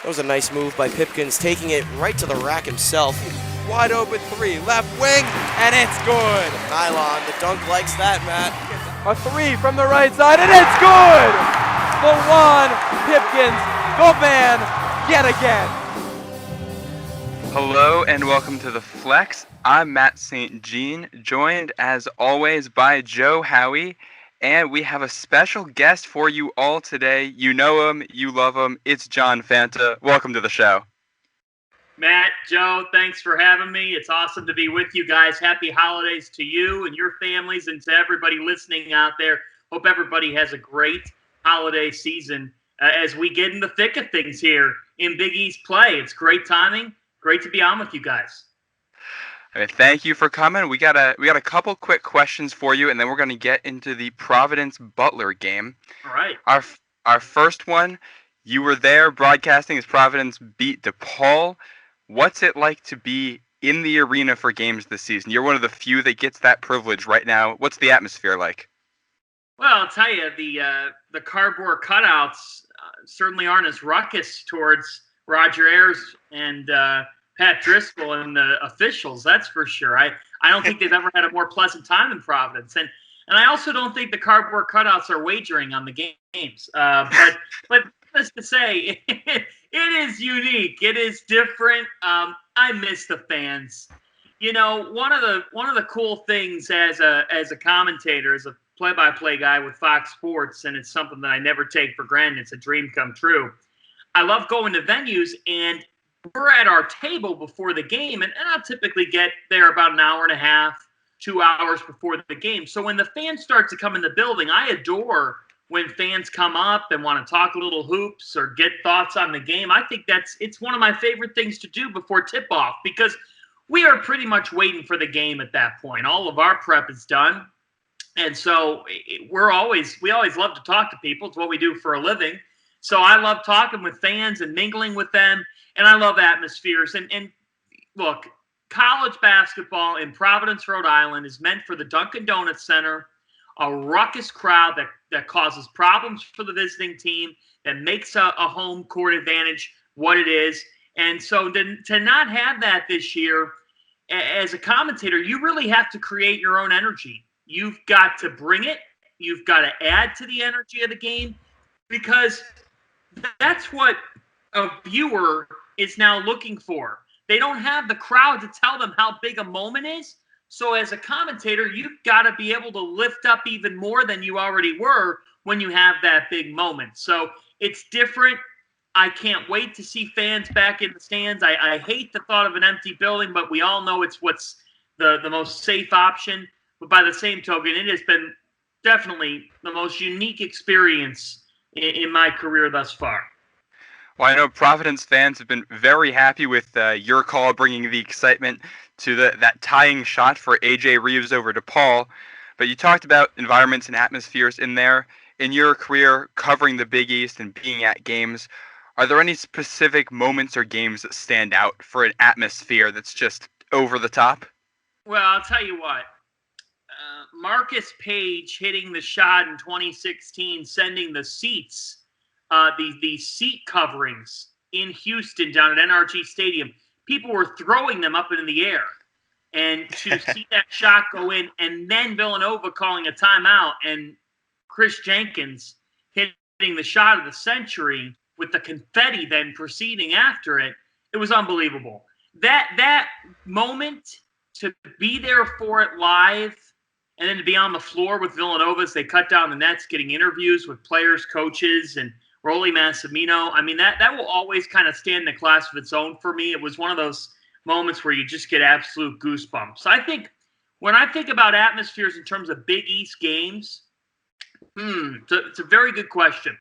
That was a nice move by Pipkins, taking it right to the rack himself. Wide open three, left wing, and it's good. Nylon, the dunk likes that, Matt. A three from the right side, and it's good! The one, Pipkins, the man, yet again. Hello and welcome to The Flex. I'm Matt St. Jean, joined as always by Joe Howie, and we have a special guest for you all today. You know him, you love him, it's John Fanta. Welcome to the show. Matt, Joe, thanks for having me. It's awesome to be with you guys. Happy holidays to you and your families and to everybody listening out there. Hope everybody has a great holiday season as we get in the thick of things here in Big East play. It's great timing. Great to be on with you guys. Okay, thank you for coming. We got a couple quick questions for you, and then we're going to get into the Providence Butler game. All right. Our first one, you were there broadcasting as Providence beat DePaul. What's it like to be in the arena for games this season? You're one of the few that gets that privilege right now. What's the atmosphere like? Well, I'll tell you, the cardboard cutouts certainly aren't as ruckus towards Roger Ayers and Pat Driscoll and the officials, that's for sure. I don't think they've ever had a more pleasant time in Providence. And I also don't think the cardboard cutouts are wagering on the games. But just to say, it is unique. It is different. I miss the fans. You know, one of the cool things as a commentator, as a play-by-play guy with Fox Sports, and it's something that I never take for granted. It's a dream come true. I love going to venues, and we're at our table before the game, and I'll typically get there about an hour and a half, 2 hours before the game. So when the fans start to come in the building, I adore when fans come up and want to talk a little hoops or get thoughts on the game. I think it's one of my favorite things to do before tip-off because we are pretty much waiting for the game at that point. All of our prep is done. And so we always love to talk to people. It's what we do for a living. So I love talking with fans and mingling with them, and I love atmospheres. And look, college basketball in Providence, Rhode Island is meant for the Dunkin' Donuts Center, a ruckus crowd that causes problems for the visiting team, that makes a home court advantage what it is. And so to not have that this year, as a commentator, you really have to create your own energy. You've got to bring it. You've got to add to the energy of the game because that's what a viewer is now looking for. They don't have the crowd to tell them how big a moment is. So as a commentator, you've got to be able to lift up even more than you already were when you have that big moment. So it's different. I can't wait to see fans back in the stands. I hate the thought of an empty building, but we all know it's what's the most safe option. But by the same token, it has been definitely the most unique experience in my career thus far. Well, I know Providence fans have been very happy with your call bringing the excitement to that tying shot for A.J. Reeves over DePaul. But you talked about environments and atmospheres in there. In your career covering the Big East and being at games, are there any specific moments or games that stand out for an atmosphere that's just over the top? Well, I'll tell you what. Marcus Page hitting the shot in 2016, sending the seats, the seat coverings in Houston down at NRG Stadium. People were throwing them up in the air. And to see that shot go in, and then Villanova calling a timeout, and Chris Jenkins hitting the shot of the century with the confetti then proceeding after it, it was unbelievable. That moment, to be there for it live, and then to be on the floor with Villanova as they cut down the nets, getting interviews with players, coaches, and Rolly Massimino. I mean, that will always kind of stand in a class of its own for me. It was one of those moments where you just get absolute goosebumps. I think when I think about atmospheres in terms of Big East games, it's a very good question.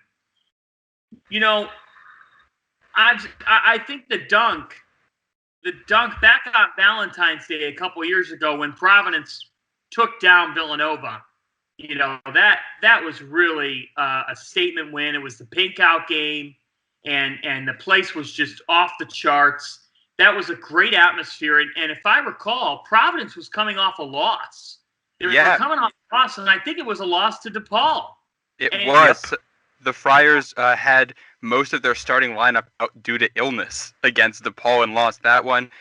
You know, I think the dunk back on Valentine's Day a couple years ago when Providence took down Villanova, you know, that was really a statement win. It was the pink out game, and the place was just off the charts. That was a great atmosphere. And if I recall, Providence was coming off a loss. They were coming off a loss, and I think it was a loss to DePaul. It was. the Friars had most of their starting lineup out due to illness against DePaul and lost that one.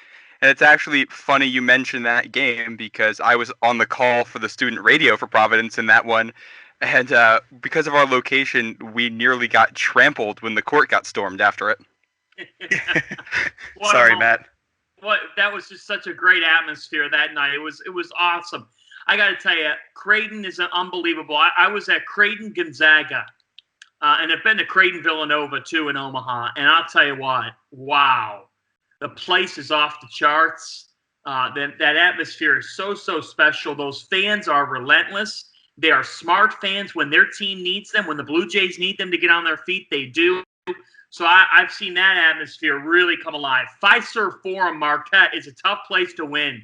And it's actually funny you mentioned that game because I was on the call for the student radio for Providence in that one. And because of our location, we nearly got trampled when the court got stormed after it. Sorry, Matt. That was just such a great atmosphere that night. It was awesome. I got to tell you, Creighton is unbelievable. I was at Creighton Gonzaga, and I've been to Creighton Villanova too in Omaha. And I'll tell you what, wow, the place is off the charts. That atmosphere is so special. Those fans are relentless. They are smart fans. When their team needs them, when the Blue Jays need them to get on their feet, they do. So I've seen that atmosphere really come alive. Fiserv Forum Marquette is a tough place to win.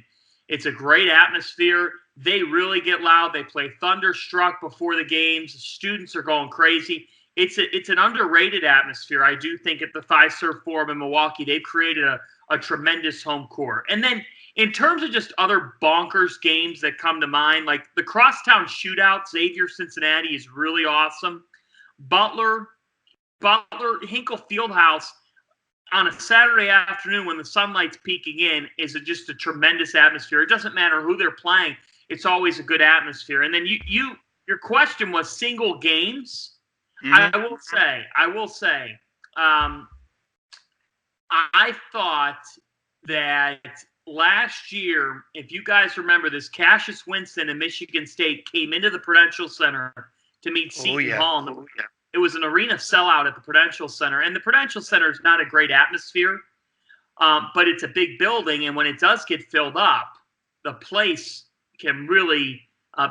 It's a great atmosphere. They really get loud. They play Thunderstruck before the games. The students are going crazy. It's an underrated atmosphere, I do think, at the Fiserv Forum in Milwaukee. They've created a tremendous home court. And then in terms of just other bonkers games that come to mind, like the Crosstown Shootout, Xavier-Cincinnati is really awesome. Butler, Hinkle Fieldhouse on a Saturday afternoon when the sunlight's peeking in is just a tremendous atmosphere. It doesn't matter who they're playing. It's always a good atmosphere. And then your question was single games. Mm-hmm. I will say, I thought that last year, if you guys remember this, Cassius Winston and Michigan State came into the Prudential Center to meet Seton Hall. It was an arena sellout at the Prudential Center. And the Prudential Center is not a great atmosphere, but it's a big building. And when it does get filled up, the place can really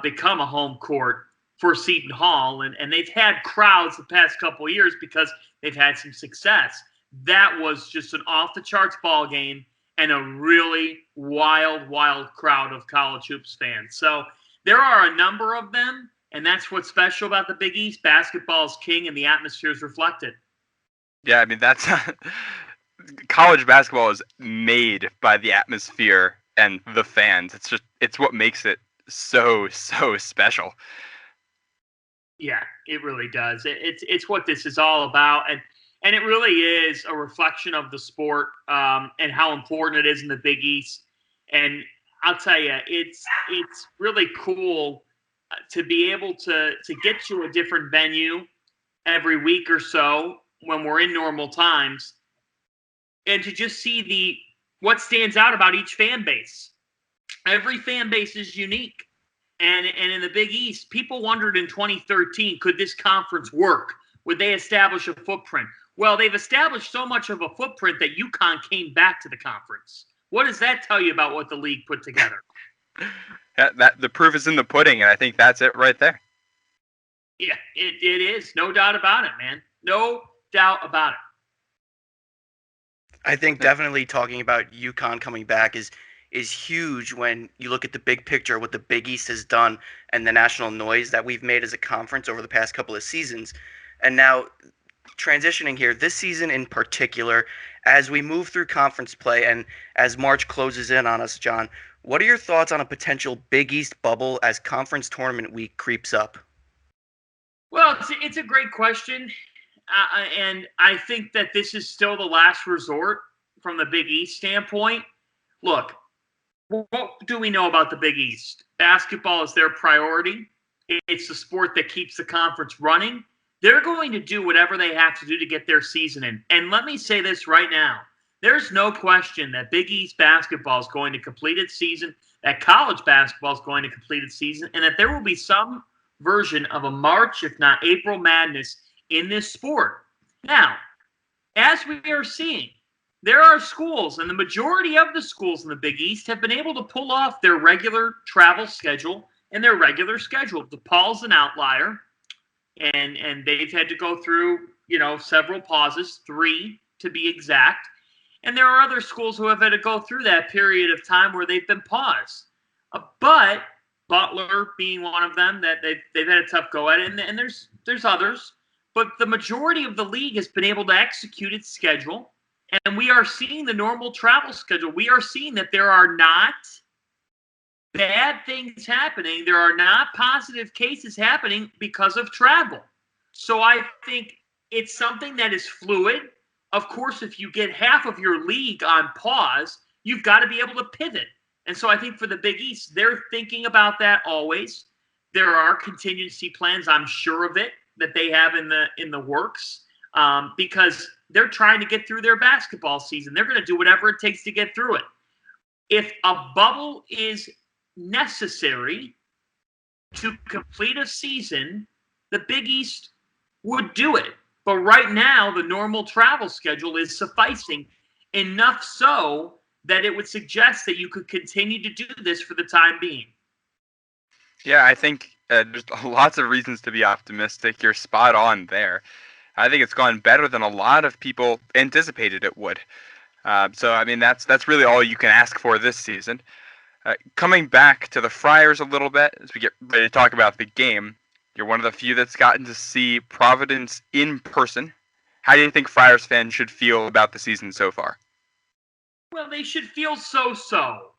become a home court for Seton Hall. And they've had crowds the past couple of years because they've had some success. That was just an off-the-charts ball game and a really wild crowd of college hoops fans. So there are a number of them. And that's what's special about the Big East. Basketball is king, and the atmosphere is reflected. Yeah, I mean, that's college basketball is made by the atmosphere and the fans. It's what makes it so special. Yeah, it really does. It's what this is all about, and it really is a reflection of the sport and how important it is in the Big East. And I'll tell you, it's really cool to be able to get to a different venue every week or so when we're in normal times, and to just see what stands out about each fan base. Every fan base is unique. And in the Big East, people wondered in 2013, could this conference work? Would they establish a footprint? Well, they've established so much of a footprint that UConn came back to the conference. What does that tell you about what the league put together? That the proof is in the pudding, and I think that's it right there. Yeah, it is. No doubt about it, man. No doubt about it. I think definitely talking about UConn coming back is huge when you look at the big picture, what the Big East has done and the national noise that we've made as a conference over the past couple of seasons. And now transitioning here, this season in particular, as we move through conference play and as March closes in on us, John, what are your thoughts on a potential Big East bubble as conference tournament week creeps up? Well, it's a great question. And I think that this is still the last resort from the Big East standpoint. Look, what do we know about the Big East? Basketball is their priority. It's the sport that keeps the conference running. They're going to do whatever they have to do to get their season in. And let me say this right now. There's no question that Big East basketball is going to complete its season, that college basketball is going to complete its season, and that there will be some version of a March, if not April madness in this sport. Now, as we are seeing, there are schools, and the majority of the schools in the Big East have been able to pull off their regular travel schedule and their regular schedule. DePaul's an outlier, and they've had to go through, several pauses, 3 to be exact. And there are other schools who have had to go through that period of time where they've been paused. But Butler being one of them, that they've had a tough go at it, and there's others. But the majority of the league has been able to execute its schedule, and we are seeing the normal travel schedule. We are seeing that there are not bad things happening. There are not positive cases happening because of travel. So I think it's something that is fluid. Of course, if you get half of your league on pause, you've got to be able to pivot. And so I think for the Big East, they're thinking about that always. There are contingency plans, I'm sure of it, that they have in the works because they're trying to get through their basketball season. They're going to do whatever it takes to get through it. If a bubble is necessary to complete a season, the Big East would do it. But right now, the normal travel schedule is sufficing, enough so that it would suggest that you could continue to do this for the time being. Yeah, I think there's lots of reasons to be optimistic. You're spot on there. I think it's gone better than a lot of people anticipated it would. So, I mean, that's really all you can ask for this season. Coming back to the Friars a little bit, as we get ready to talk about the game, you're one of the few that's gotten to see Providence in person. How do you think Friars fans should feel about the season so far? Well, they should feel so-so.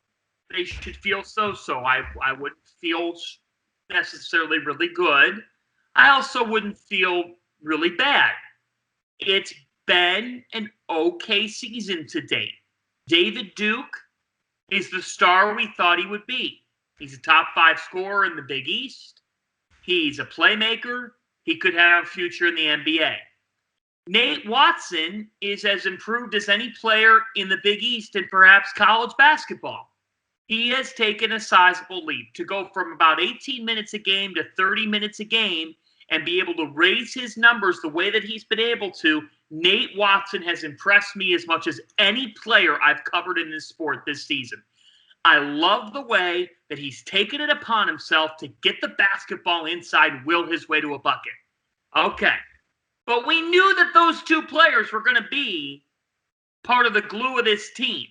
They should feel so-so. I wouldn't feel necessarily really good. I also wouldn't feel really bad. It's been an okay season to date. David Duke is the star we thought he would be. He's a top 5 scorer in the Big East. He's a playmaker. He could have a future in the NBA. Nate Watson is as improved as any player in the Big East and perhaps college basketball. He has taken a sizable leap to go from about 18 minutes a game to 30 minutes a game and be able to raise his numbers the way that he's been able to. Nate Watson has impressed me as much as any player I've covered in this sport this season. I love the way that he's taken it upon himself to get the basketball inside, will his way to a bucket. Okay. But we knew that those two players were going to be part of the glue of this team.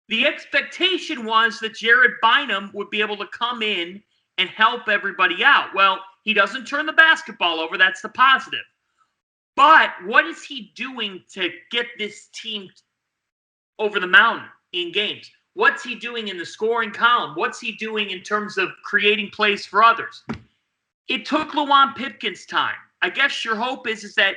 The expectation was that Jared Bynum would be able to come in and help everybody out. Well, he doesn't turn the basketball over. That's the positive. But what is he doing to get this team over the mountain in games? What's he doing in the scoring column? What's he doing in terms of creating plays for others? It took Luwan Pipkins time. I guess your hope is that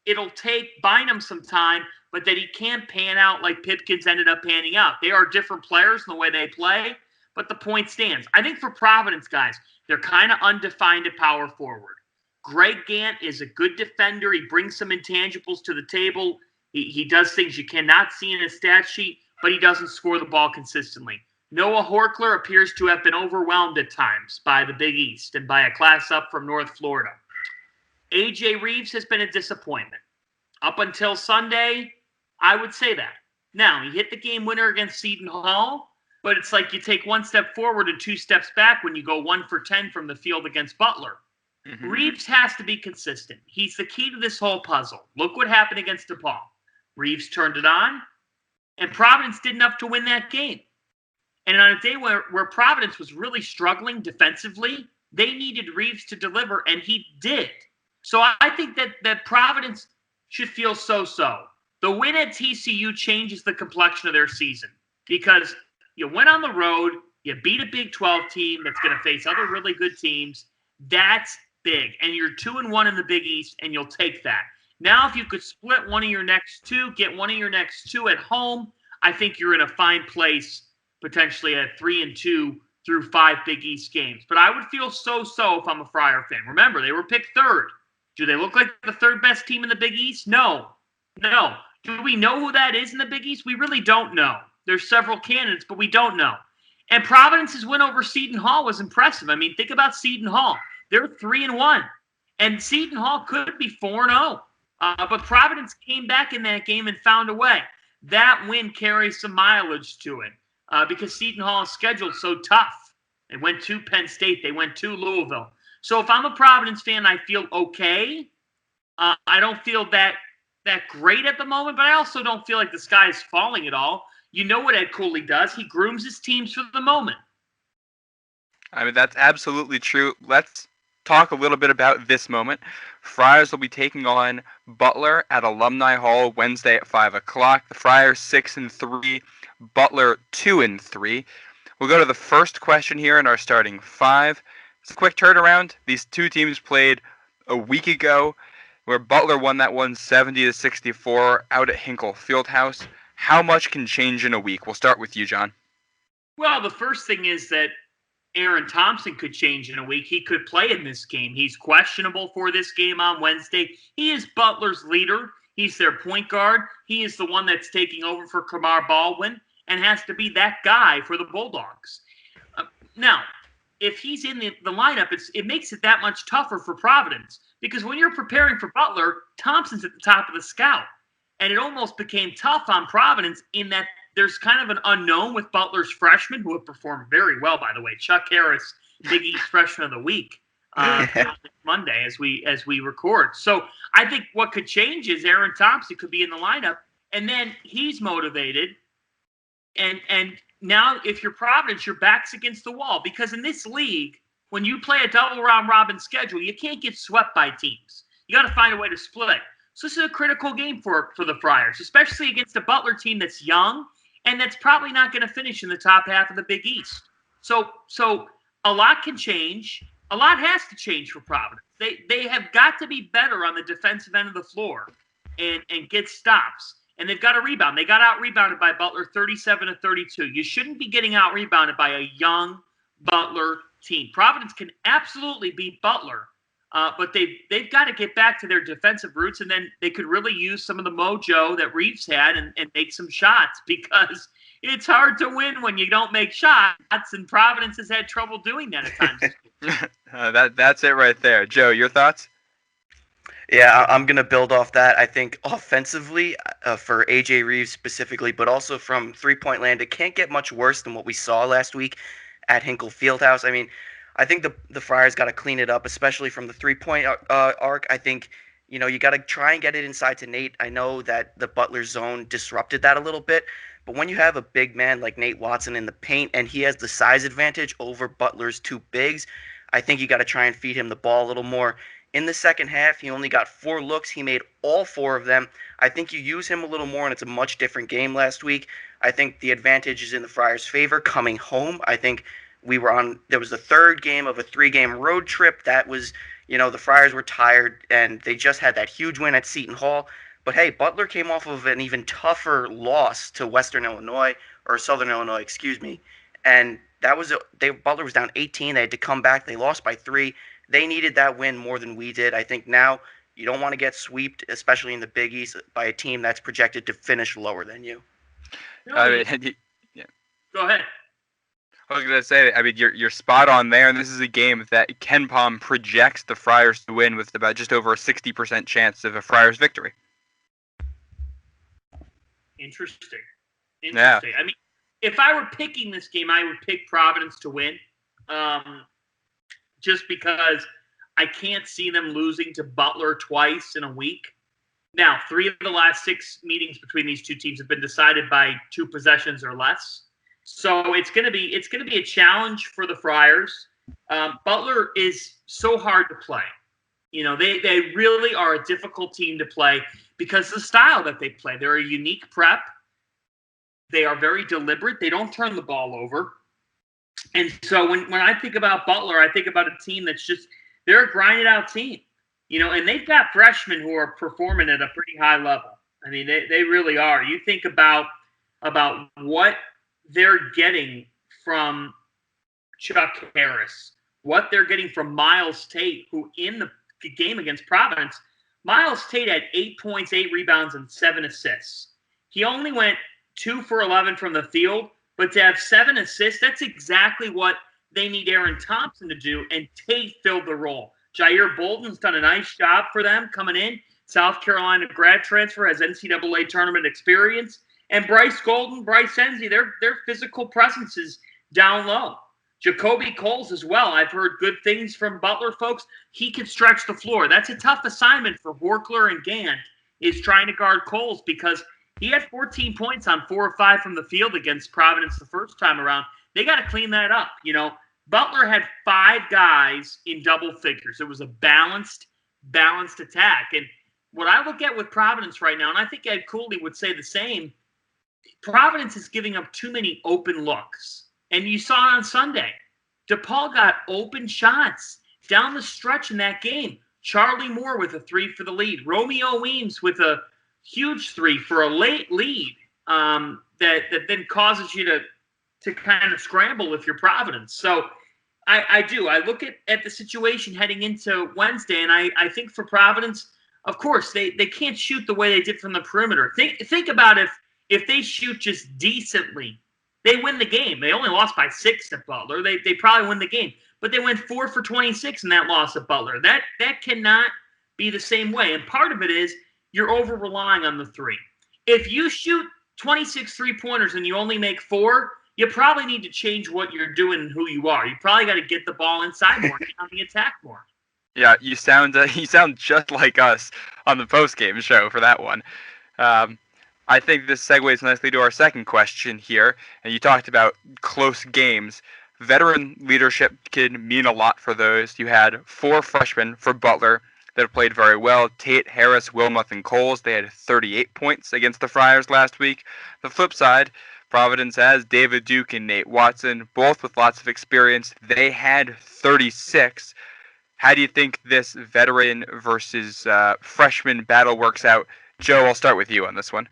it'll take Bynum some time, but that he can't pan out like Pipkins ended up panning out. They are different players in the way they play, but the point stands. I think for Providence, guys, they're kind of undefined at power forward. Greg Gant is a good defender. He brings some intangibles to the table. He does things you cannot see in his stat sheet, but he doesn't score the ball consistently. Noah Horkler appears to have been overwhelmed at times by the Big East and by a class up from North Florida. A.J. Reeves has been a disappointment. Up until Sunday, I would say that. Now, he hit the game winner against Seton Hall, but it's like you take one step forward and 2 steps back when you go 1 for 10 from the field against Butler. Mm-hmm. Reeves has to be consistent. He's the key to this whole puzzle. Look what happened against DePaul. Reeves turned it on, and Providence did enough to win that game. And on a day where Providence was really struggling defensively, they needed Reeves to deliver, and he did. So I think that Providence should feel so-so. The win at TCU changes the complexion of their season because you went on the road, you beat a Big 12 team that's going to face other really good teams. That's big. And you're 2-1 in the Big East, and you'll take that. Now, if you could split one of your next 2, get one of your next 2 at home, I think you're in a fine place, potentially at 3-2 through 5 Big East games. But I would feel so-so if I'm a Friar fan. Remember, they were picked 3rd. Do they look like the 3rd best team in the Big East? No. Do we know who that is in the Big East? We really don't know. There's several candidates, but we don't know. And Providence's win over Seton Hall was impressive. I mean, think about Seton Hall. They're 3-1. And Seton Hall could be 4-0. But Providence came back in that game and found a way. That win carries some mileage to it because Seton Hall is scheduled so tough. They went to Penn State. They went to Louisville. So if I'm a Providence fan, I feel okay. I don't feel that great at the moment, but I also don't feel like the sky is falling at all. You know what Ed Cooley does. He grooms his teams for the moment. I mean, that's absolutely true. Let's talk a little bit about this moment. Friars will be taking on Butler at Alumni Hall Wednesday at 5 o'clock. The Friars 6-3, Butler 2-3. We'll go to the first question here in our starting 5. It's a quick turnaround. These two teams played a week ago, where Butler won that one 70-64 out at Hinkle Fieldhouse. How much can change in a week? We'll start with you, John. Well, the first thing is that Aaron Thompson could change in a week. He could play in this game. He's questionable for this game on Wednesday. He is Butler's leader. He's their point guard. He is the one that's taking over for Kamar Baldwin and has to be that guy for the Bulldogs. Now, if he's in the lineup, it makes it that much tougher for Providence because when you're preparing for Butler, Thompson's at the top of the scout. And it almost became tough on Providence in that there's kind of an unknown with Butler's freshmen who have performed very well, by the way. Chuck Harris, Big East Freshman of the Week, Monday as we record. So I think what could change is Aaron Thompson could be in the lineup, and then he's motivated. And now if you're Providence, your back's against the wall because in this league, when you play a double round robin schedule, you can't get swept by teams. You got to find a way to split. So this is a critical game for the Friars, especially against a Butler team that's young and that's probably not going to finish in the top half of the Big East. So a lot can change. A lot has to change for Providence. They have got to be better on the defensive end of the floor and get stops. And they've got to rebound. They got out-rebounded by Butler 37-32. You shouldn't be getting out-rebounded by a young Butler team. Providence can absolutely beat Butler, but they've got to get back to their defensive roots, and then they could really use some of the mojo that Reeves had and make some shots because it's hard to win when you don't make shots, and Providence has had trouble doing that at times. That's it right there. Joe, your thoughts? Yeah, I'm going to build off that. I think offensively, for A.J. Reeves specifically, but also from three-point land, it can't get much worse than what we saw last week at Hinkle Fieldhouse. I mean, I think the Friars got to clean it up, especially from the three-point arc. I think, you got to try and get it inside to Nate. I know that the Butler zone disrupted that a little bit, but when you have a big man like Nate Watson in the paint and he has the size advantage over Butler's two bigs, I think you got to try and feed him the ball a little more. In the second half, he only got 4 looks. He made all 4 of them. I think you use him a little more, and it's a much different game last week. I think the advantage is in the Friars' favor coming home. I think there was the third game of a 3-game road trip. That was, the Friars were tired, and they just had that huge win at Seton Hall. But hey, Butler came off of an even tougher loss to Southern Illinois, excuse me. And Butler was down 18. They had to come back. They lost by 3. They needed that win more than we did. I think now you don't want to get swept, especially in the Big East, by a team that's projected to finish lower than you. Yeah. Go ahead. I was going to say, you're spot on there, and this is a game that Ken Palm projects the Friars to win with about just over a 60% chance of a Friars victory. Interesting. Yeah. I mean, if I were picking this game, I would pick Providence to win. Just because I can't see them losing to Butler twice in a week. Now, 3 of the last 6 meetings between these two teams have been decided by 2 possessions or less. So it's going to be a challenge for the Friars. Butler is so hard to play. They really are a difficult team to play because of the style that they play. They're a unique prep. They are very deliberate. They don't turn the ball over. And so when I think about Butler, I think about a team they're a grinded out team, and they've got freshmen who are performing at a pretty high level. I mean, they really are. You think about what they're getting from Chuck Harris, what they're getting from Miles Tate, who in the game against Providence, Miles Tate had 8 points, 8 rebounds, and 7 assists. He only went 2 for 11 from the field. But to have 7 assists, that's exactly what they need Aaron Thompson to do, and Tate filled the role. Jair Bolton's done a nice job for them coming in. South Carolina grad transfer, has NCAA tournament experience. And Bryce Enzi, their physical presences down low. Jacoby Coles as well. I've heard good things from Butler folks. He can stretch the floor. That's a tough assignment for Horkler and Gant, is trying to guard Coles because he had 14 points on 4 or 5 from the field against Providence the first time around. They got to clean that up. Butler had 5 guys in double figures. It was a balanced attack. And what I look at with Providence right now, and I think Ed Cooley would say the same, Providence is giving up too many open looks. And you saw it on Sunday. DePaul got open shots down the stretch in that game. Charlie Moore with a 3 for the lead. Romeo Weems with a huge 3 for a late lead that then causes you to kind of scramble if you're Providence. So I do. I look at the situation heading into Wednesday, and I think for Providence, of course, they can't shoot the way they did from the perimeter. Think about if they shoot just decently, they win the game. They only lost by 6 at Butler. They probably win the game. But they went 4 for 26 in that loss at Butler. That cannot be the same way. And part of it is you're over-relying on the 3. If you shoot 26 three-pointers and you only make 4, you probably need to change what you're doing and who you are. You probably got to get the ball inside more, get on the attack more. Yeah, you sound just like us on the post-game show for that one. I think this segues nicely to our second question here, and you talked about close games. Veteran leadership can mean a lot for those. You had 4 freshmen for Butler that have played very well. Tate, Harris, Wilmoth, and Coles. They had 38 points against the Friars last week. The flip side, Providence has David Duke and Nate Watson, both with lots of experience. They had 36. How do you think this veteran versus freshman battle works out? Joe, I'll start with you on this one.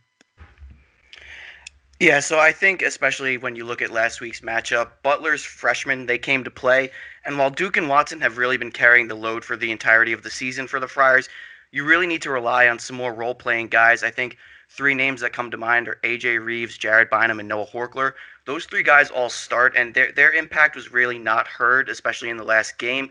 Yeah, so I think especially when you look at last week's matchup, Butler's freshmen, they came to play, and while Duke and Watson have really been carrying the load for the entirety of the season for the Friars, you really need to rely on some more role-playing guys. I think 3 names that come to mind are A.J. Reeves, Jared Bynum, and Noah Horkler. Those 3 guys all start, and their impact was really not heard, especially in the last game.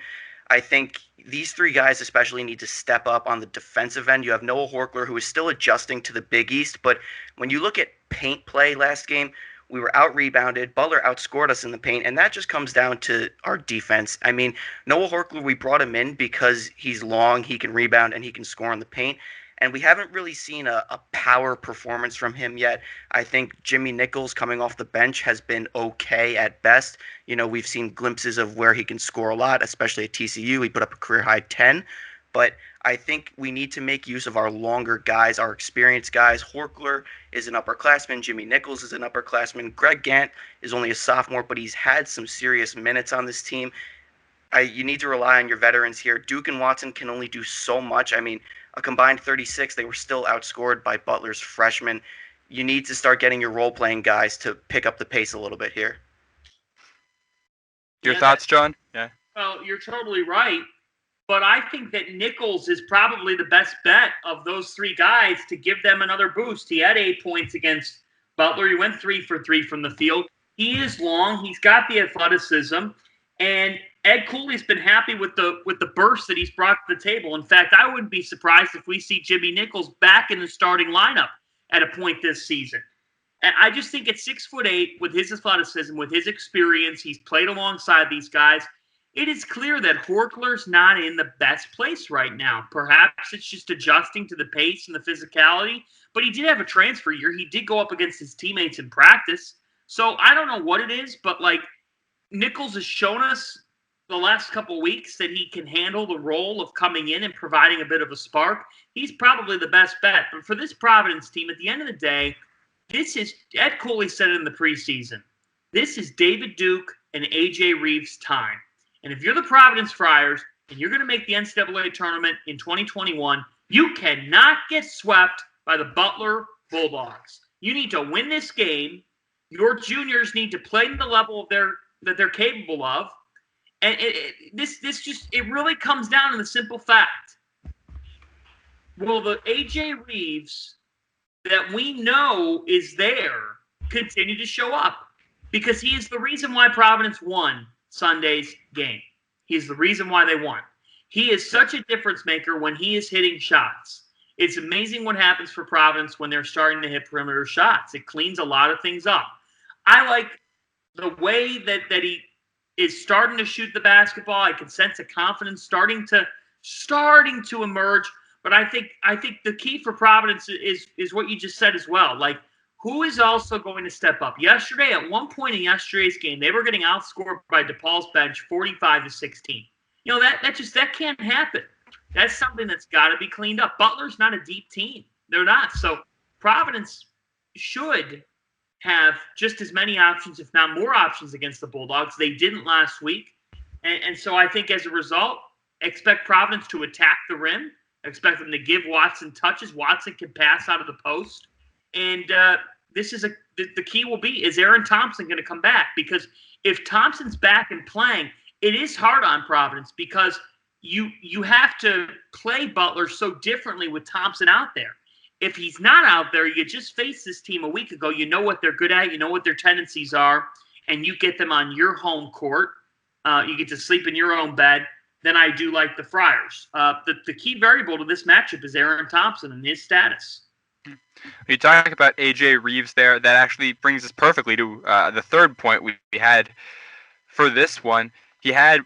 I think these 3 guys especially need to step up on the defensive end. You have Noah Horkler, who is still adjusting to the Big East, but when you look at paint play last game, we were out-rebounded. Butler outscored us in the paint, and that just comes down to our defense. I mean, Noah Horkler, we brought him in because he's long, he can rebound, and he can score in the paint. And we haven't really seen a power performance from him yet. I think Jimmy Nichols coming off the bench has been okay at best. You know, we've seen glimpses of where he can score a lot, especially at TCU. He put up a career-high 10. But I think we need to make use of our longer guys, our experienced guys. Horkler is an upperclassman. Jimmy Nichols is an upperclassman. Greg Gant is only a sophomore, but he's had some serious minutes on this team. You need to rely on your veterans here. Duke and Watson can only do so much. I mean, a combined 36, they were still outscored by Butler's freshmen. You need to start getting your role-playing guys to pick up the pace a little bit here. Your thoughts, John? Yeah. Well, you're totally right. But I think that Nichols is probably the best bet of those 3 guys to give them another boost. He had 8 points against Butler. He went 3 for 3 from the field. He is long. He's got the athleticism. And Ed Cooley's been happy with the burst that he's brought to the table. In fact, I wouldn't be surprised if we see Jimmy Nichols back in the starting lineup at a point this season. And I just think at 6'8", with his athleticism, with his experience, he's played alongside these guys. It is clear that Horkler's not in the best place right now. Perhaps it's just adjusting to the pace and the physicality, but he did have a transfer year. He did go up against his teammates in practice. So I don't know what it is, but like Nichols has shown us the last couple weeks that he can handle the role of coming in and providing a bit of a spark. He's probably the best bet. But for this Providence team, at the end of the day, this is, Ed Cooley said it in the preseason, this is David Duke and A.J. Reeves' time. And if you're the Providence Friars and you're going to make the NCAA tournament in 2021, you cannot get swept by the Butler Bulldogs. You need to win this game. Your juniors need to play to the level that they're capable of. And this really comes down to the simple fact. Will the A.J. Reeves that we know is there continue to show up? Because he is the reason why Providence won Sunday's game. He is the reason why they won. He is such a difference maker when he is hitting shots. It's amazing what happens for Providence when they're starting to hit perimeter shots. It cleans a lot of things up. I like the way that he is starting to shoot the basketball. I can sense a confidence starting to emerge. But I think the key for Providence is what you just said as well. Like, who is also going to step up? Yesterday, at one point in yesterday's game, they were getting outscored by DePaul's bench 45-16. You know, that can't happen. That's something that's got to be cleaned up. Butler's not a deep team. They're not. So Providence should have just as many options, if not more options, against the Bulldogs. They didn't last week. And so I think as a result, expect Providence to attack the rim. Expect them to give Watson touches. Watson can pass out of the post. And this is the key will be, is Aaron Thompson going to come back? Because if Thompson's back and playing, it is hard on Providence because you have to play Butler so differently with Thompson out there. If he's not out there, you just faced this team a week ago. You know what they're good at. You know what their tendencies are. And you get them on your home court. You get to sleep in your own bed. Then I do like the Friars. The key variable to this matchup is Aaron Thompson and his status. You talk about A.J. Reeves there. That actually brings us perfectly to the third point we had for this one. He had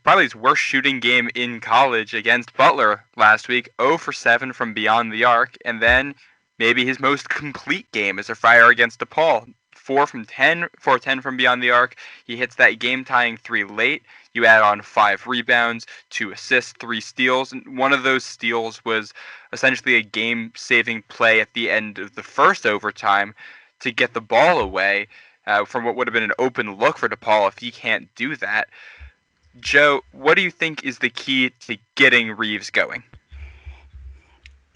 probably his worst shooting game in college against Butler last week, 0 for 7 from beyond the arc, and then maybe his most complete game as a Friar against DePaul, 4 for 10 from beyond the arc. He hits that game-tying 3 late. You add on 5 rebounds, 2 assists, 3 steals, and one of those steals was essentially a game-saving play at the end of the first overtime to get the ball away from what would have been an open look for DePaul if he can't do that. Joe, what do you think is the key to getting Reeves going?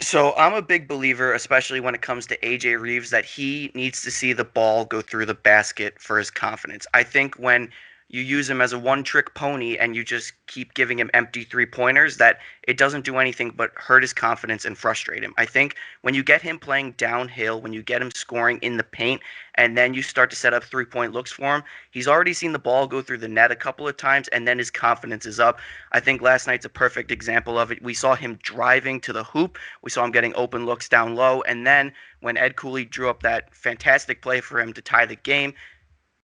So I'm a big believer, especially when it comes to A.J. Reeves, that he needs to see the ball go through the basket for his confidence. I think when you use him as a one-trick pony and you just keep giving him empty three-pointers, that it doesn't do anything but hurt his confidence and frustrate him. I think when you get him playing downhill, when you get him scoring in the paint, and then you start to set up three-point looks for him, he's already seen the ball go through the net a couple of times, and then his confidence is up. I think last night's a perfect example of it. We saw him driving to the hoop. We saw him getting open looks down low, and then when Ed Cooley drew up that fantastic play for him to tie the game,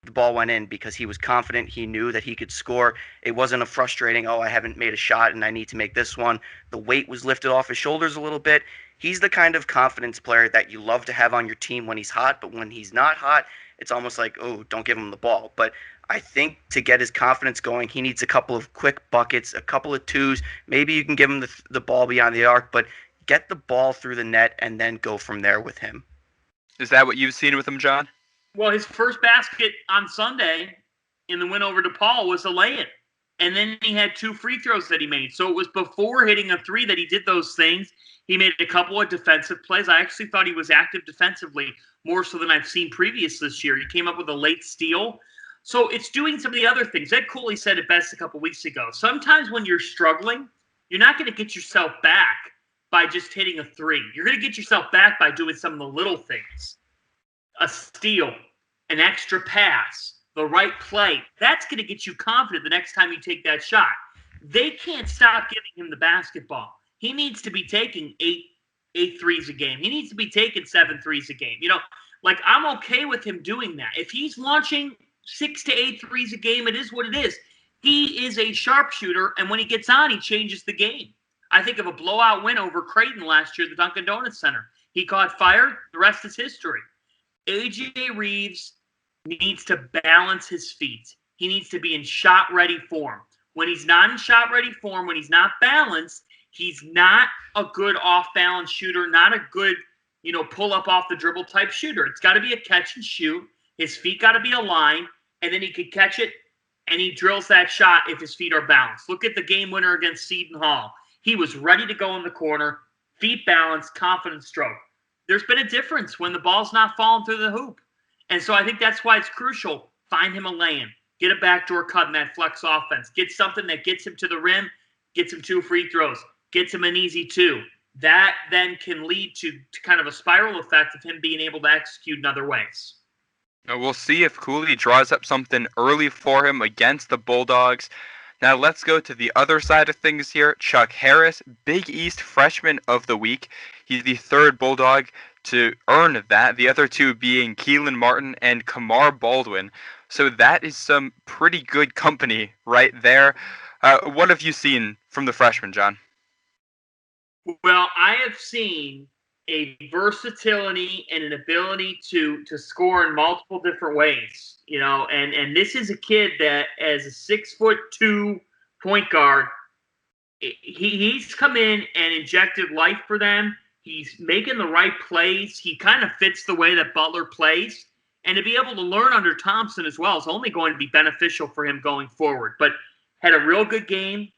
the ball went in because he was confident. He knew that he could score. It wasn't a frustrating, I haven't made a shot and I need to make this one. The weight was lifted off his shoulders a little bit. He's the kind of confidence player that you love to have on your team when he's hot, but when he's not hot, it's almost like, oh, don't give him the ball. But I think to get his confidence going, he needs a couple of quick buckets, a couple of twos. Maybe you can give him the ball beyond the arc, but get the ball through the net and then go from there with him. Is that what you've seen with him, John? Well, his first basket on Sunday in the win over DePaul was a lay-in. And then he had 2 free throws that he made. So it was before hitting a 3 that he did those things. He made a couple of defensive plays. I actually thought he was active defensively, more so than I've seen previous this year. He came up with a late steal. So it's doing some of the other things. Ed Cooley said it best a couple weeks ago. Sometimes when you're struggling, you're not going to get yourself back by just hitting a 3. You're going to get yourself back by doing some of the little things. A steal, an extra pass, the right play. That's going to get you confident the next time you take that shot. They can't stop giving him the basketball. He needs to be taking 8 threes a game. He needs to be taking 7 threes a game. Like, I'm okay with him doing that. If he's launching 6 to 8 threes a game, it is what it is. He is a sharpshooter, and when he gets on, he changes the game. I think of a blowout win over Creighton last year at the Dunkin' Donuts Center. He caught fire. The rest is history. A.J. Reeves needs to balance his feet. He needs to be in shot-ready form. When he's not in shot-ready form, when he's not balanced, he's not a good off-balance shooter, not a good, pull-up off the dribble type shooter. It's got to be a catch and shoot. His feet got to be aligned, and then he could catch it, and he drills that shot if his feet are balanced. Look at the game winner against Seton Hall. He was ready to go in the corner, feet balanced, confident stroke. There's been a difference when the ball's not falling through the hoop. And so I think that's why it's crucial. Find him a lay-in. Get a backdoor cut in that flex offense. Get something that gets him to the rim, gets him 2 free throws, gets him an easy 2. That then can lead to kind of a spiral effect of him being able to execute in other ways. Now we'll see if Cooley draws up something early for him against the Bulldogs. Now let's go to the other side of things here. Chuck Harris, Big East Freshman of the Week. He's the 3rd Bulldog to earn that, the other 2 being Keelan Martin and Kamar Baldwin. So that is some pretty good company right there. What have you seen from the freshman, John? Well, I have seen a versatility and an ability to score in multiple different ways, and this is a kid that, as a 6'2" point guard, he's come in and injected life for them. He's making the right plays. He kind of fits the way that Butler plays. And to be able to learn under Thompson as well is only going to be beneficial for him going forward. But had a real good game.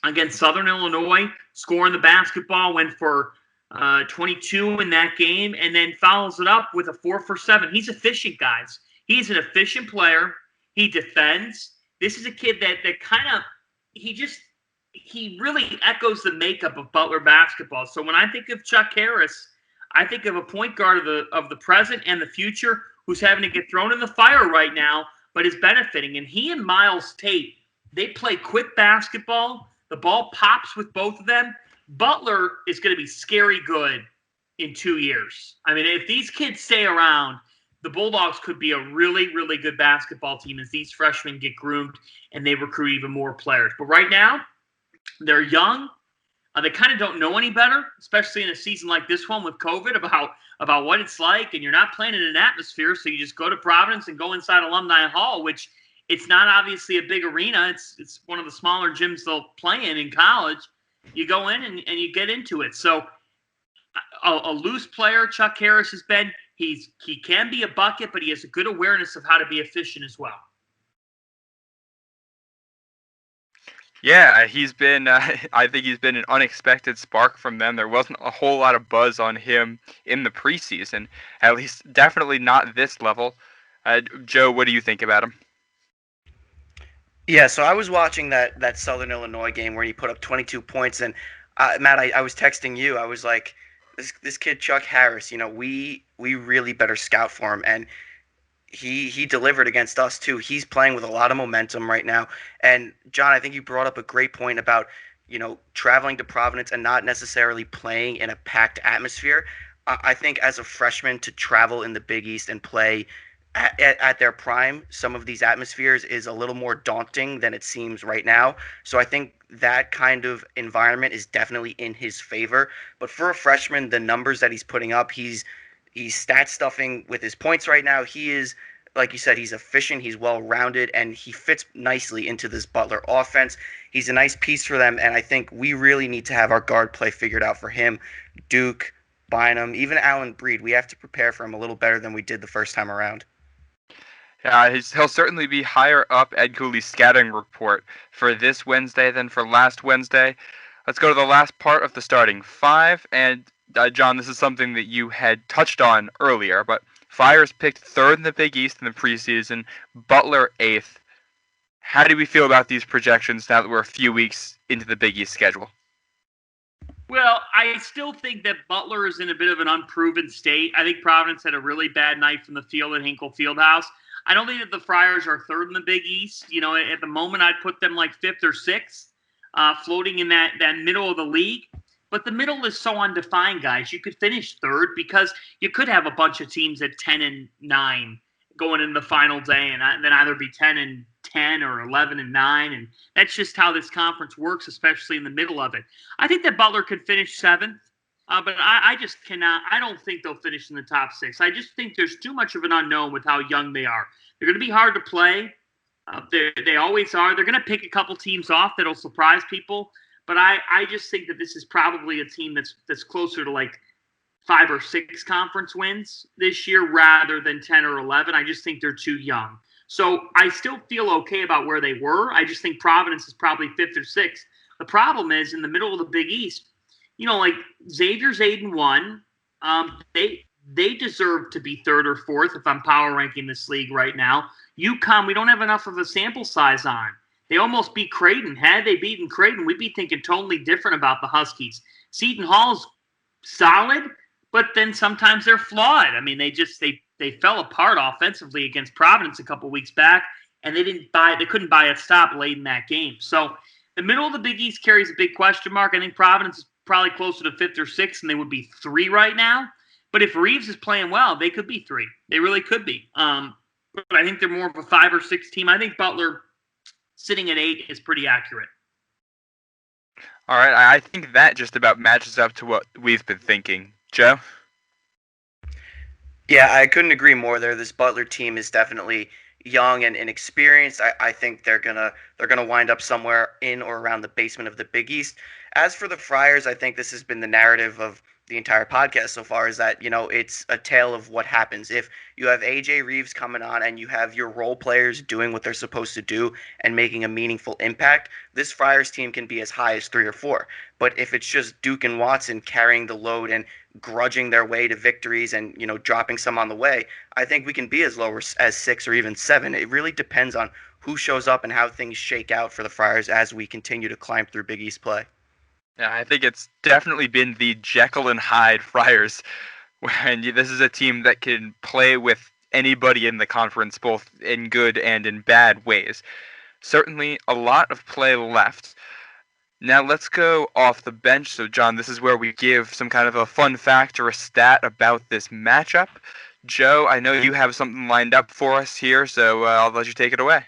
against Southern Illinois, scoring the basketball, went for 22 in that game, and then follows it up with a 4 for 7. He's efficient, guys. He's an efficient player. He defends. This is a kid that kind of he really echoes the makeup of Butler basketball. So when I think of Chuck Harris, I think of a point guard of the present and the future who's having to get thrown in the fire right now, but is benefiting. And he and Miles Tate, they play quick basketball. The ball pops with both of them. Butler is going to be scary good in 2 years. I mean, if these kids stay around, the Bulldogs could be a really, really good basketball team as these freshmen get groomed and they recruit even more players. But right now, they're young. They kind of don't know any better, especially in a season like this one with COVID, about what it's like. And you're not playing in an atmosphere, so you just go to Providence and go inside Alumni Hall, which it's not obviously a big arena. It's one of the smaller gyms they'll play in college. You go in and you get into it. So a loose player, Chuck Harris has been. He can be a bucket, but he has a good awareness of how to be efficient as well. Yeah, he's been. I think he's been an unexpected spark from them. There wasn't a whole lot of buzz on him in the preseason, at least definitely not this level. Joe, what do you think about him? Yeah, so I was watching that Southern Illinois game where he put up 22 points, and Matt, I was texting you. I was like, this kid Chuck Harris, we really better scout for him, and he delivered against us too. He's playing with a lot of momentum right now. And John, I think you brought up a great point about traveling to Providence and not necessarily playing in a packed atmosphere. I think as a freshman to travel in the Big East and play at their prime, some of these atmospheres is a little more daunting than it seems right now. So I think that kind of environment is definitely in his favor. But for a freshman, the numbers that he's putting up, he's stat stuffing with his points right now. He is, like you said, he's efficient, he's well-rounded, and he fits nicely into this Butler offense. He's a nice piece for them, and I think we really need to have our guard play figured out for him. Duke, Bynum, even Allen Breed, we have to prepare for him a little better than we did the first time around. Yeah, he'll certainly be higher up Ed Cooley's scouting report for this Wednesday than for last Wednesday. Let's go to the last part of the starting five, and John, this is something that you had touched on earlier, but Friars picked third in the Big East in the preseason, Butler eighth. How do we feel about these projections now that we're a few weeks into the Big East schedule? Well, I still think that Butler is in a bit of an unproven state. I think Providence had a really bad night from the field at Hinkle Fieldhouse. I don't think that the Friars are third in the Big East. At the moment, I'd put them like fifth or sixth, floating in that middle of the league. But the middle is so undefined, guys. You could finish third because you could have a bunch of teams at 10-9 going in the final day, and then either be 10-10 or 11-9, and that's just how this conference works, especially in the middle of it. I think that Butler could finish seventh, but I just cannot. I don't think they'll finish in the top six. I just think there's too much of an unknown with how young they are. They're going to be hard to play. They always are. They're going to pick a couple teams off that'll surprise people. But I just think that this is probably a team that's closer to like 5 or 6 conference wins this year rather than 10 or 11. I just think they're too young. So I still feel okay about where they were. I just think Providence is probably 5th or 6th. The problem is in the middle of the Big East, like Xavier's 8-1. They deserve to be 3rd or 4th if I'm power ranking this league right now. UConn, we don't have enough of a sample size on. They almost beat Creighton. Had they beaten Creighton, we'd be thinking totally different about the Huskies. Seton Hall's solid, but then sometimes they're flawed. I mean, they fell apart offensively against Providence a couple weeks back, and they couldn't buy a stop late in that game. So the middle of the Big East carries a big question mark. I think Providence is probably closer to 5th or 6th, and they would be 3 right now. But if Reeves is playing well, they could be 3. They really could be. But I think they're more of a 5 or 6 team. I think Butler sitting at 8 is pretty accurate. All right, I think that just about matches up to what we've been thinking. Joe? Yeah, I couldn't agree more there. This Butler team is definitely young and inexperienced. I think they're gonna wind up somewhere in or around the basement of the Big East. As for the Friars, I think this has been the narrative of the entire podcast so far is that, it's a tale of what happens. If you have AJ Reeves coming on and you have your role players doing what they're supposed to do and making a meaningful impact, this Friars team can be as high as 3 or 4. But if it's just Duke and Watson carrying the load and grudging their way to victories and, dropping some on the way, I think we can be as low as 6 or even 7. It really depends on who shows up and how things shake out for the Friars as we continue to climb through Big East play. Yeah, I think it's definitely been the Jekyll and Hyde Friars. And this is a team that can play with anybody in the conference, both in good and in bad ways. Certainly a lot of play left. Now let's go off the bench. So, John, this is where we give some kind of a fun fact or a stat about this matchup. Joe, I know you have something lined up for us here, so I'll let you take it away.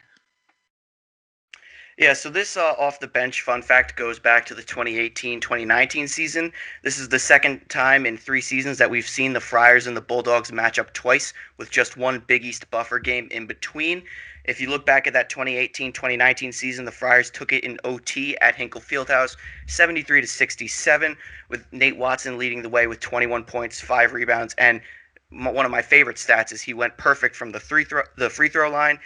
Yeah, so this off the bench fun fact goes back to the 2018-2019 season. This is the second time in 3 seasons that we've seen the Friars and the Bulldogs match up twice with just one Big East buffer game in between. If you look back at that 2018-2019 season, the Friars took it in OT at Hinkle Fieldhouse, 73-67, with Nate Watson leading the way with 21 points, 5 rebounds, and one of my favorite stats is he went perfect from the free throw line.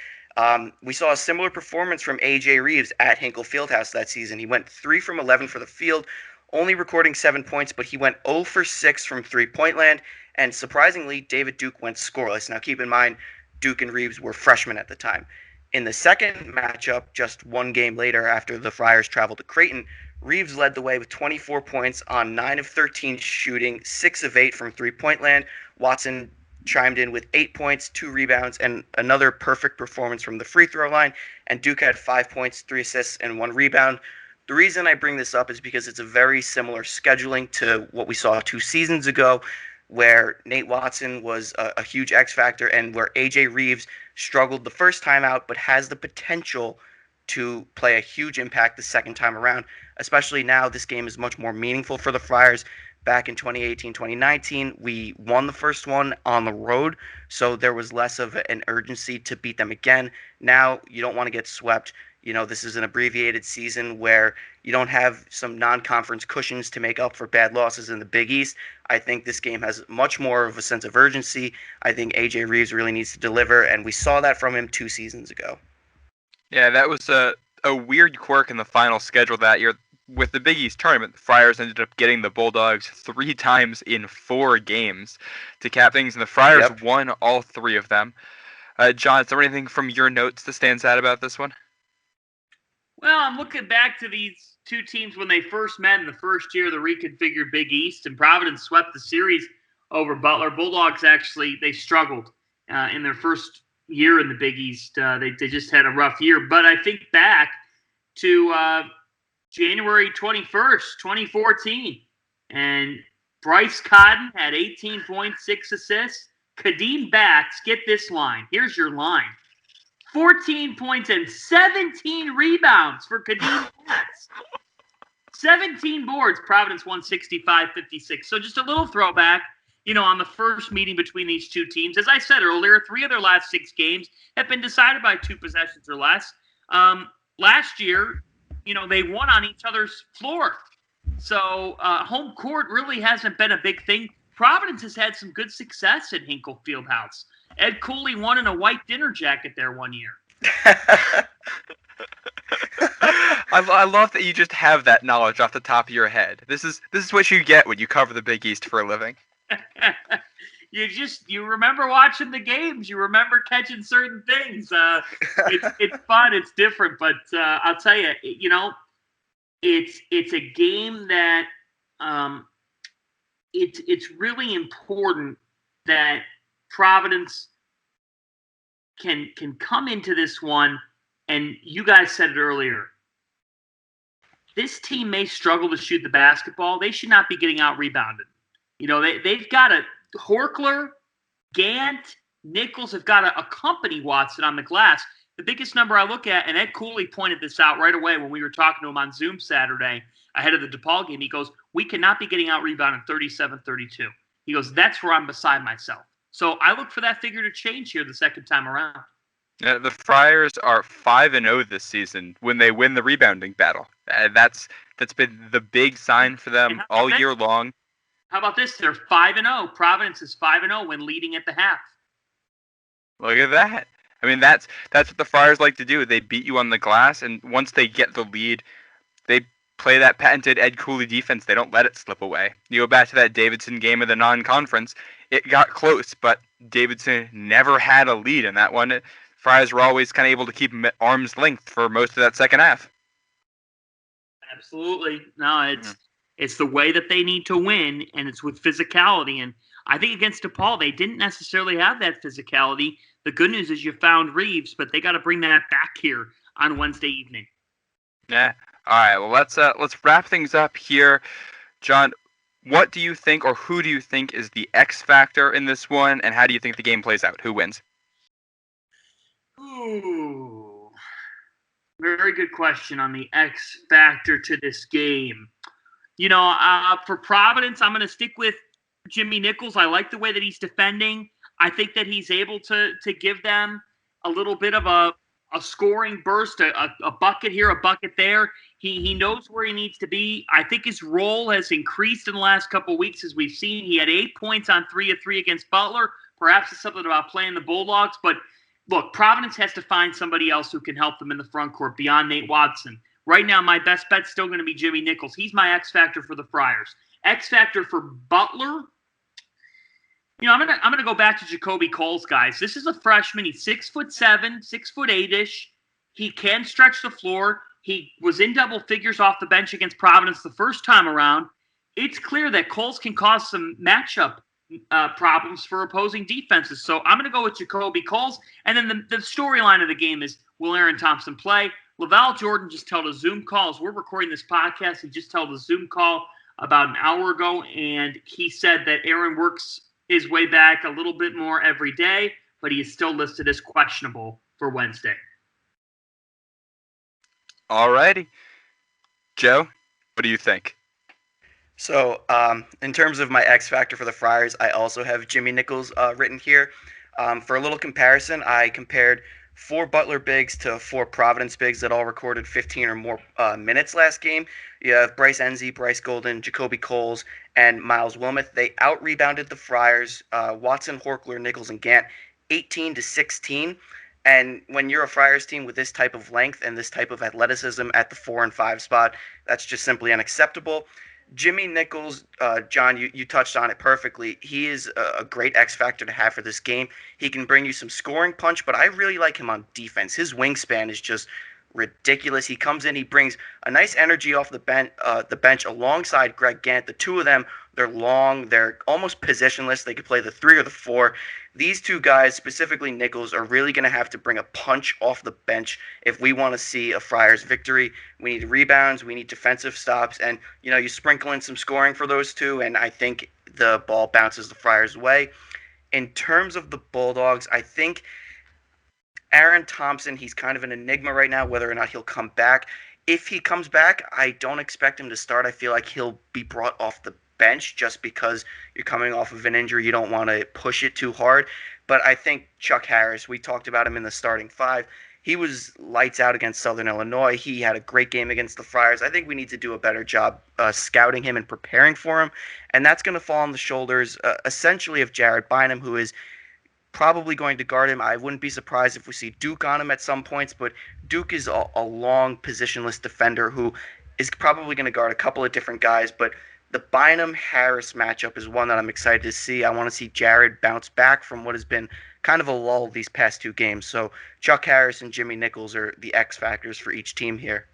We saw a similar performance from AJ Reeves at Hinkle Fieldhouse that season. He went 3 from 11 for the field, only recording 7 points, but he went 0 for 6 from three-point land, and surprisingly, David Duke went scoreless. Now keep in mind, Duke and Reeves were freshmen at the time. In the second matchup, just 1 game later after the Friars traveled to Creighton, Reeves led the way with 24 points on 9 of 13 shooting, 6 of 8 from three-point land. Watson chimed in with 8 points, 2 rebounds, and another perfect performance from the free throw line. And Duke had 5 points, 3 assists, and 1 rebound. The reason I bring this up is because it's a very similar scheduling to what we saw 2 seasons ago, where Nate Watson was a huge X factor and where AJ Reeves struggled the first time out, but has the potential to play a huge impact the second time around. Especially now, this game is much more meaningful for the Friars. Back in 2018-2019, we won the first one on the road, so there was less of an urgency to beat them again. Now, you don't want to get swept. This is an abbreviated season where you don't have some non-conference cushions to make up for bad losses in the Big East. I think this game has much more of a sense of urgency. I think AJ Reeves really needs to deliver, and we saw that from him 2 seasons ago. Yeah, that was a weird quirk in the final schedule that year. With the Big East tournament, the Friars ended up getting the Bulldogs 3 times in 4 games to cap things, and the Friars won all 3 of them. John, is there anything from your notes that stands out about this one? Well, I'm looking back to these 2 teams when they first met in the first year of the reconfigured Big East, and Providence swept the series over Butler. Bulldogs actually, they struggled in their first year in the Big East. They just had a rough year. But I think back to January 21st, 2014. And Bryce Cotton had 18 points, 6 assists. Kadeem Batts, get this line. Here's your line. 14 points and 17 rebounds for Kadeem Batts. 17 boards. Providence won 65-56. So just a little throwback, on the first meeting between these 2 teams. As I said earlier, 3 of their last 6 games have been decided by 2 possessions or less. Last year, they won on each other's floor. So home court really hasn't been a big thing. Providence has had some good success at Hinkle Fieldhouse. Ed Cooley won in a white dinner jacket there one year. I love that you just have that knowledge off the top of your head. This is what you get when you cover the Big East for a living. You remember watching the games. You remember catching certain things. It's fun. It's different. But I'll tell you, it's a game that it's really important that Providence can come into this one. And you guys said it earlier. This team may struggle to shoot the basketball. They should not be getting out rebounded. They've got Horkler, Gant, Nichols have got to accompany Watson on the glass. The biggest number I look at, and Ed Cooley pointed this out right away when we were talking to him on Zoom Saturday ahead of the DePaul game. He goes, we cannot be getting out rebounded 37-32. He goes, that's where I'm beside myself. So I look for that figure to change here the second time around. Yeah, the Friars are 5-0 this season when they win the rebounding battle. That's been the big sign for them all year long. How about this? They're 5-0. Providence is 5-0 when leading at the half. Look at that. I mean, that's what the Friars like to do. They beat you on the glass, and once they get the lead, they play that patented Ed Cooley defense. They don't let it slip away. You go back to that Davidson game of the non-conference. It got close, but Davidson never had a lead in that one. Friars were always kind of able to keep them at arm's length for most of that second half. Absolutely. No, it's the way that they need to win, and it's with physicality. And I think against DePaul, they didn't necessarily have that physicality. The good news is you found Reeves, but they got to bring that back here on Wednesday evening. Yeah. All right. Well, let's wrap things up here, John. What do you think, or who do you think is the X factor in this one, and how do you think the game plays out? Who wins? Ooh, very good question on the X factor to this game. You know, for Providence, I'm going to stick with Jimmy Nichols. I like the way that he's defending. I think that he's able to give them a little bit of a scoring burst, a bucket here, a bucket there. He knows where he needs to be. I think his role has increased in the last couple of weeks, as we've seen. He had 8 points on 3 of 3 against Butler. Perhaps it's something about playing the Bulldogs. But, look, Providence has to find somebody else who can help them in the front court beyond Nate Watson. Right now, my best bet's still going to be Jimmy Nichols. He's my X factor for the Friars. X factor for Butler. You know, I'm gonna go back to Jacoby Coles, guys. This is a freshman. He's 6'7", 6'8"-ish. He can stretch the floor. He was in double figures off the bench against Providence the first time around. It's clear that Coles can cause some matchup problems for opposing defenses. So I'm going to go with Jacoby Coles. And then the storyline of the game is, will Aaron Thompson play? Laval Jordan just held a Zoom call. As we're recording this podcast, he just held a Zoom call about an hour ago, and he said that Aaron works his way back a little bit more every day, but he is still listed as questionable for Wednesday. All righty. Joe, what do you think? So, in terms of my X factor for the Friars, I also have Jimmy Nichols written here. For a little comparison, I compared 4 Butler bigs to 4 Providence bigs that all recorded 15 or more minutes last game. You have Bryce Enzi, Bryce Golden, Jacoby Coles, and Miles Wilmoth. They out-rebounded the Friars, Watson, Horkler, Nichols, and Gant, 18-16. And when you're a Friars team with this type of length and this type of athleticism at the 4 and 5 spot, that's just simply unacceptable. Jimmy Nichols, John, you touched on it perfectly. He is a great X factor to have for this game. He can bring you some scoring punch, but I really like him on defense. His wingspan is just ridiculous. He comes in, he brings a nice energy off the bench alongside Greg Gant. The two of them, they're long, they're almost positionless. They could play the 3 or the 4. These two guys, specifically Nichols, are really going to have to bring a punch off the bench if we want to see a Friars victory. We need rebounds, we need defensive stops, and you sprinkle in some scoring for those two, and I think the ball bounces the Friars' way. In terms of the Bulldogs, I think Aaron Thompson, he's kind of an enigma right now, whether or not he'll come back. If he comes back, I don't expect him to start. I feel like he'll be brought off the bench just because you're coming off of an injury. You don't want to push it too hard. But I think Chuck Harris, we talked about him in the starting 5. He was lights out against Southern Illinois. He had a great game against the Friars. I think we need to do a better job scouting him and preparing for him. And that's going to fall on the shoulders, essentially, of Jared Bynum, who is probably going to guard him. I wouldn't be surprised if we see Duke on him at some points, but Duke is a long positionless defender who is probably going to guard a couple of different guys. But the Bynum-Harris matchup is one that I'm excited to see. I want to see Jared bounce back from what has been kind of a lull these past 2 games. So Chuck Harris and Jimmy Nichols are the X factors for each team here.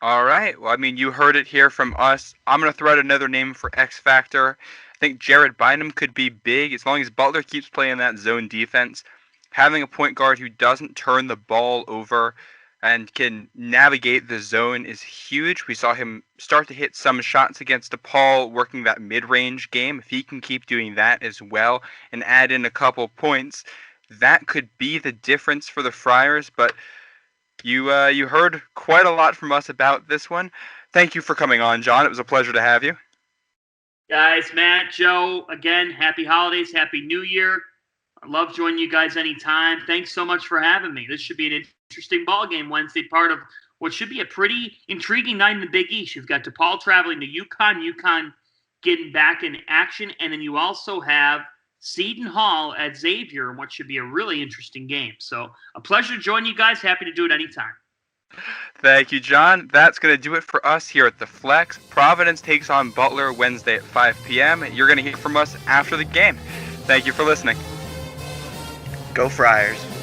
All right. Well, I mean, you heard it here from us. I'm going to throw out another name for X factor. I think Jared Bynum could be big as long as Butler keeps playing that zone defense. Having a point guard who doesn't turn the ball over and can navigate the zone is huge. We saw him start to hit some shots against DePaul, working that mid-range game. If he can keep doing that as well and add in a couple points, that could be the difference for the Friars. But you heard quite a lot from us about this one. Thank you for coming on, John. It was a pleasure to have you. Guys, Matt, Joe, again, happy holidays, happy New Year. I love joining you guys anytime. Thanks so much for having me. This should be an interesting ball game Wednesday, part of what should be a pretty intriguing night in the Big East. You've got DePaul traveling to UConn getting back in action, and then you also have Seton Hall at Xavier in what should be a really interesting game. So a pleasure to join you guys. Happy to do it anytime. Thank you, John. That's going to do it for us here at The Flex. Providence takes on Butler Wednesday at 5 p.m. You're going to hear from us after the game. Thank you for listening. Go Friars.